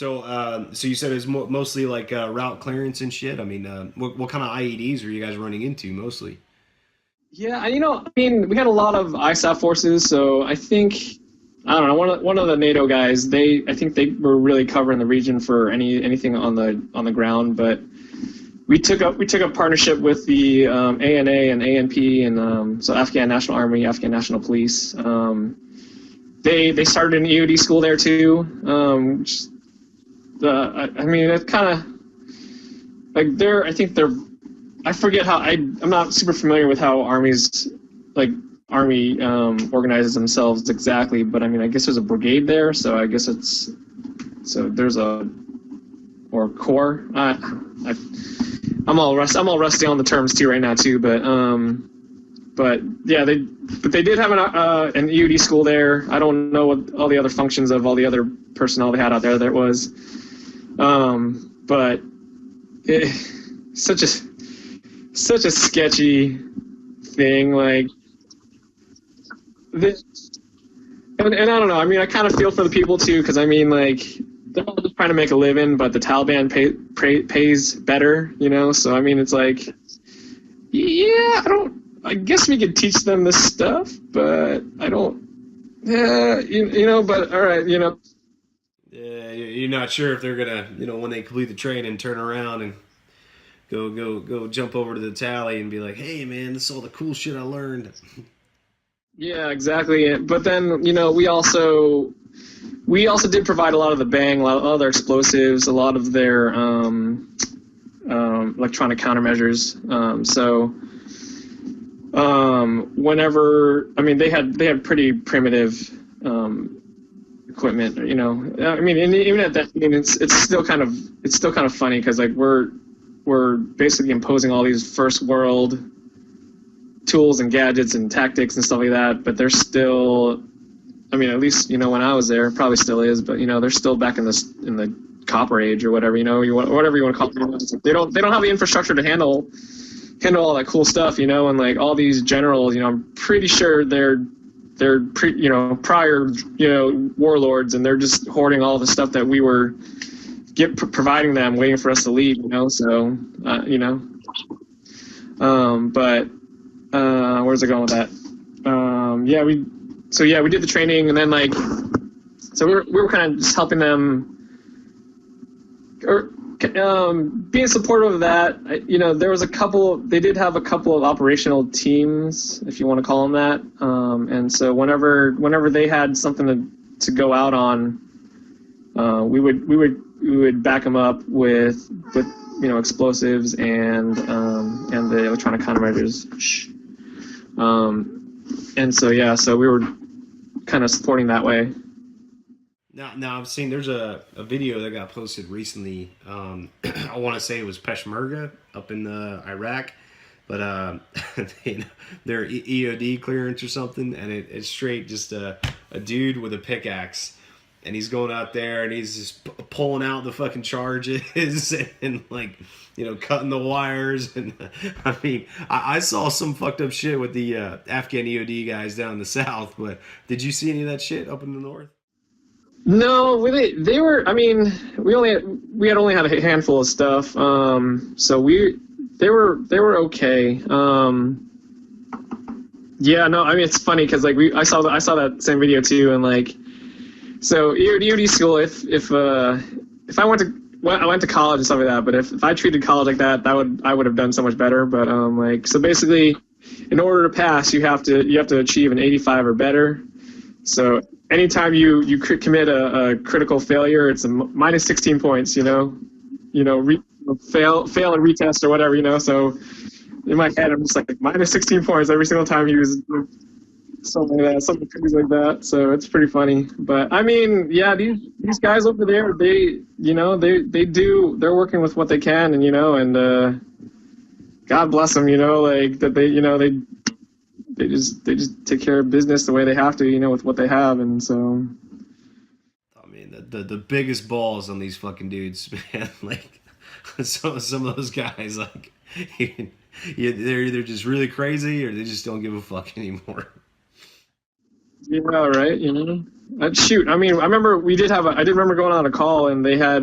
So you said it was mostly like route clearance and shit. I mean, what kind of IEDs were you guys running into mostly? Yeah, I mean, we had a lot of ISAF forces, so I don't know, one of the NATO guys, I think they were really covering the region for anything on the ground, but we took a partnership with the ANA and ANP and so Afghan National Army, Afghan National Police. They started an EOD school there too. I mean, it's kind of like I think they're, I forget how, I'm not super familiar with how like army organizes themselves exactly, but I mean, I guess there's a brigade there, so I guess there's or corps. I'm all rusty on the terms too right now too, but yeah, they did have an EOD school there. I don't know what all the other functions of all the other personnel they had out there was, but such a sketchy thing, like this, and I don't know. I mean, I kind of feel for the people too, because I mean, like, they're all just trying to make a living, but the Taliban pays better, So I mean, it's like, yeah, I guess we could teach them this stuff, but I don't. Yeah, But all right, Yeah, you're not sure if they're gonna, when they complete the training, turn around and go jump over to the tally and be like, "Hey, man, this is all the cool shit I learned." Yeah, exactly. But then, we also did provide a lot of the bang, a lot of their explosives, a lot of their electronic countermeasures. Whenever, I mean, they had pretty primitive equipment. I mean, and even at that, I mean, it's still kind of funny because, like, we're basically imposing all these first world tools and gadgets and tactics and stuff like that, but they're still, I mean, at least, when I was there, probably still is, but they're still back in the copper age or whatever, whatever you want to call it. They don't have the infrastructure to handle all that cool stuff, and like all these generals, I'm pretty sure they're prior, warlords, and they're just hoarding all the stuff that we were providing them, waiting for us to leave, so but where's it going with that? We did the training, and then, like, so we were kind of just helping them, or being supportive of that. There was they did have a couple of operational teams, if you want to call them that, and so whenever they had something to go out on, we would back them up with explosives and the electronic countermeasures. And so we were kind of supporting that way. Now I've seen there's a video that got posted recently. I want to say it was Peshmerga up in Iraq, but their EOD clearance or something, and it's straight just a dude with a pickaxe, and he's going out there and he's just pulling out the fucking charges and like, cutting the wires. And I mean, I saw some fucked up shit with the Afghan EOD guys down in the south, but did you see any of that shit up in the north? No, they were. I mean, we had only had a handful of stuff. So they were okay. Yeah, no, I mean, it's funny because, like, I saw that same video too, and, like, so EOD school. If I went to college and stuff like that, but if I treated college like that, I would have done so much better. But so basically, in order to pass, you have to achieve an 85 or better. So anytime you commit a critical failure, it's a minus 16 points. Fail and retest or whatever. So in my head, I'm just like minus 16 points every single time you use something like that, something crazy like that. So it's pretty funny. But I mean, yeah, these guys over there, they're working with what they can, and God bless them, like that they just take care of business the way they have to, with what they have. And so, I mean, the biggest balls on these fucking dudes, man. Like, some of those guys, like, they're either just really crazy or they just don't give a fuck anymore. Yeah, right. You know, shoot. I mean, I remember we did have. I did remember going on a call, and they had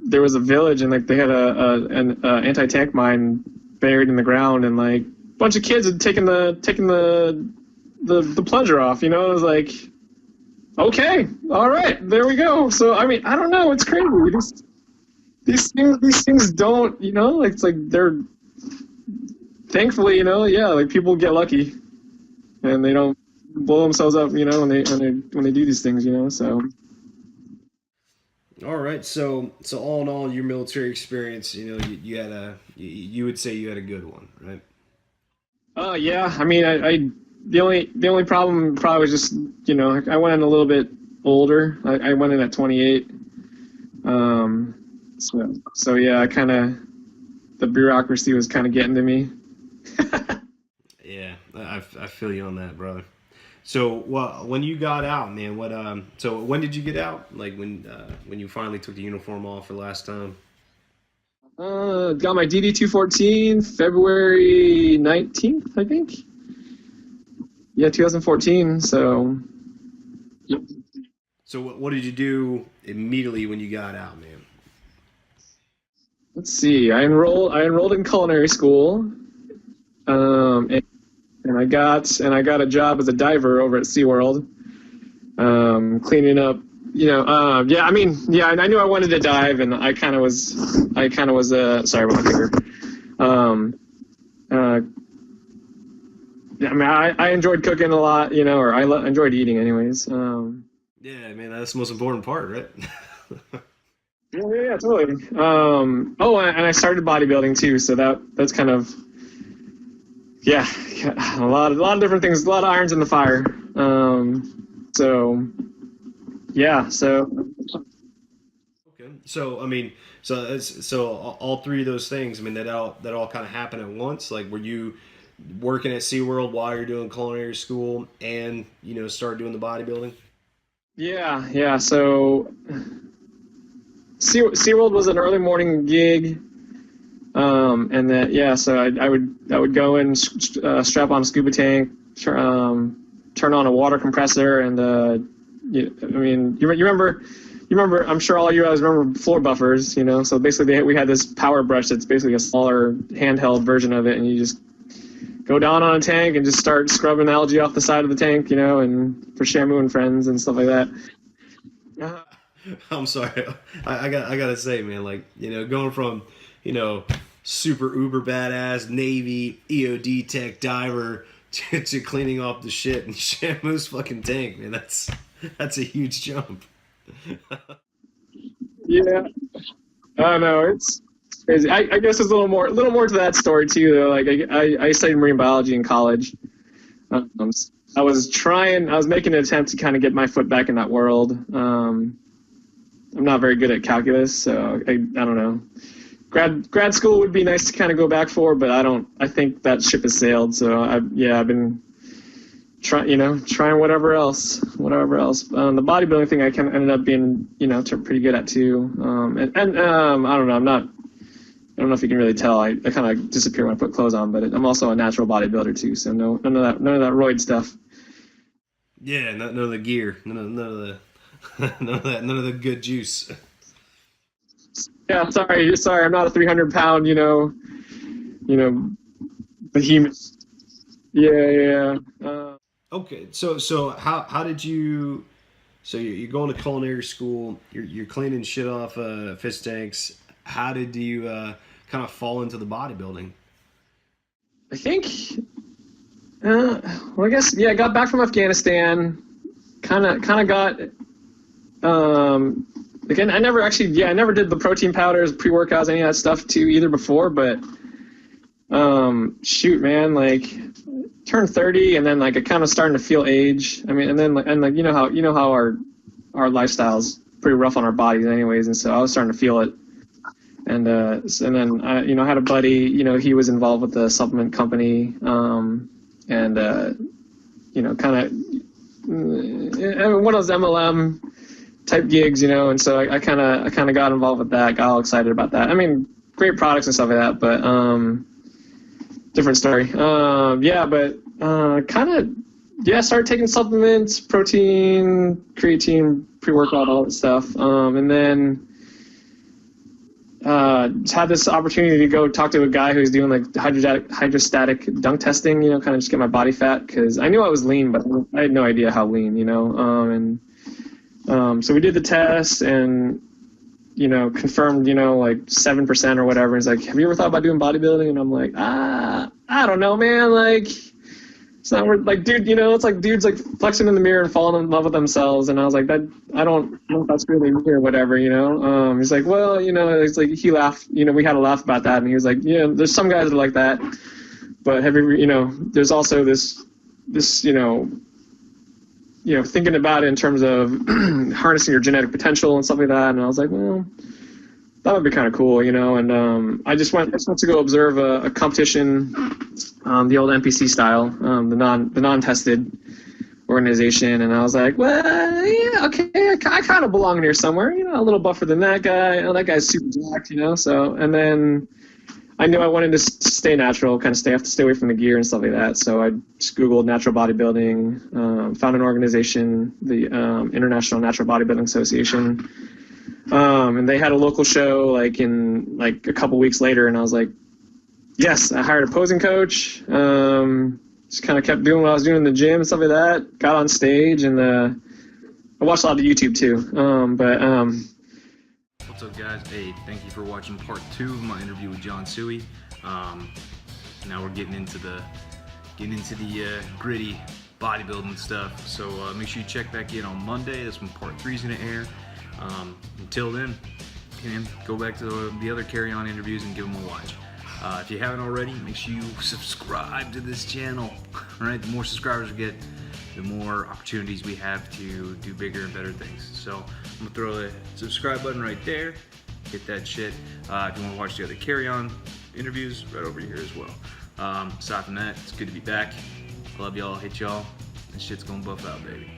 there was a village, and like they had an anti-tank mine buried in the ground, and like a bunch of kids had taken the plunger off. You know, it was like, okay, all right, there we go. So I mean, I don't know. It's crazy. These things don't. You know, like, it's like they're thankfully, you know, yeah, like people get lucky and they don't blow themselves up, you know, when they do these things, you know. So All right, so all in all, your military experience, you had you would say you had a good one, right? yeah, I mean, I the only problem probably was just, you know, I went in a little bit older. I went in at 28. So yeah, I kind of, the bureaucracy was kind of getting to me. Yeah, I feel you on that, brother. So, well, when you got out, man, so when did you get out? Like when you finally took the uniform off for the last time? Got my DD 214 February 19th, I think. Yeah, 2014. So yep. So, what did you do immediately when you got out, man? Let's see. I enrolled in culinary school, and I got a job as a diver over at SeaWorld, cleaning up. You know, yeah. I mean, yeah. I knew I wanted to dive, and I kind of was. Sorry about my finger. Um, uh, yeah, I mean, I enjoyed cooking a lot, you know, or enjoyed eating, anyways. Yeah, man, that's the most important part, right? Yeah, yeah, yeah, totally. Oh, and I started bodybuilding too, so that's kind of, yeah, a lot of different things, a lot of irons in the fire. So yeah, so Okay. So, I mean, so all three of those things, I mean, that all kind of happened at once. Like, were you working at SeaWorld while you're doing culinary school and, start doing the bodybuilding? yeah, yeah. So SeaWorld was an early morning gig. And that, yeah, so I would go in, strap on a scuba tank, turn on a water compressor, and I mean, you remember, I'm sure all you guys remember floor buffers, you know. So basically, we had this power brush that's basically a smaller handheld version of it, and you just go down on a tank and just start scrubbing algae off the side of the tank, you know, and for Shamu and friends and stuff like that. Uh, I'm sorry. I gotta say, man, like, going from, you know, super uber badass Navy EOD tech diver to cleaning off the shit in Shamu's fucking tank, man. That's a huge jump. yeah, I know it's crazy. I guess there's a little more to that story too, though. Like I studied marine biology in college. Um, I was making an attempt to kind of get my foot back in that world. I'm not very good at calculus, so I don't know. Grad school would be nice to kind of go back for, but I don't. I think that ship has sailed. So I've been trying whatever else. The bodybuilding thing I kind of ended up being, pretty good at too. And I don't know. I don't know if you can really tell. I kind of disappear when I put clothes on, but I'm also a natural bodybuilder too. So none of that roid stuff. Yeah, none of the gear, none of the none of the good juice. Yeah, sorry. I'm not a 300 pound, you know, behemoth. Yeah, yeah. Okay, so how did you? So you're going to culinary school. You're cleaning shit off fish tanks. How did you kind of fall into the bodybuilding? I think. Well, I guess, yeah. I got back from Afghanistan. Kind of got. Again, I never did the protein powders, pre-workouts, any of that stuff too either before. But shoot, man, like turned 30, and then like I kind of starting to feel age. I mean, and like you know how our lifestyle's pretty rough on our bodies, anyways, and so I was starting to feel it. And then I had a buddy, he was involved with the supplement company, and kind of one of those MLM type gigs, and so I kind of got involved with that, got all excited about that. I mean, great products and stuff like that, but different story. Yeah, but kind of yeah, I started taking supplements, protein, creatine, pre-workout, all that stuff. And then had this opportunity to go talk to a guy who's doing like hydrostatic dunk testing, kind of just get my body fat, because I knew I was lean, but I had no idea how lean, so we did the test and, confirmed, like 7% or whatever. He's like, have you ever thought about doing bodybuilding? And I'm like, I don't know, man. Like, it's not worth, like, dude, it's like dudes like flexing in the mirror and falling in love with themselves. And I was like, I don't know if that's really me or whatever, He's like, well, it's like, he laughed, we had a laugh about that. And he was like, yeah, there's some guys that are like that, but have you, there's also this, thinking about it in terms of harnessing your genetic potential and stuff like that. And I was like, well, that would be kind of cool, and I just went to go observe a competition, the old NPC style, the non-tested organization, and I was like, well, yeah, okay, I kind of belong in here somewhere, a little buffer than that guy. That guy's super jacked, so, and then I knew I wanted to stay natural, kind of have to stay away from the gear and stuff like that. So I just Googled natural bodybuilding, found an organization, the International Natural Bodybuilding Association. And they had a local show like in like a couple weeks later, and I was like, yes, I hired a posing coach. Just kind of kept doing what I was doing in the gym and stuff like that. Got on stage, and I watched a lot of YouTube too. What's up, guys? Hey, thank you for watching part 2 of my interview with Jon Tsui. Now we're getting into the gritty bodybuilding stuff. So make sure you check back in on Monday. That's when part 3 is gonna air. Until then, go back to the other carry-on interviews and give them a watch. If you haven't already, make sure you subscribe to this channel. All right, the more subscribers we get, the more opportunities we have to do bigger and better things. So I'm gonna throw the subscribe button right there. Hit that shit. If you want to watch the other carry-on interviews, right over here as well. Aside from that, it's good to be back. Love y'all, hate y'all. This shit's gonna buff out, baby.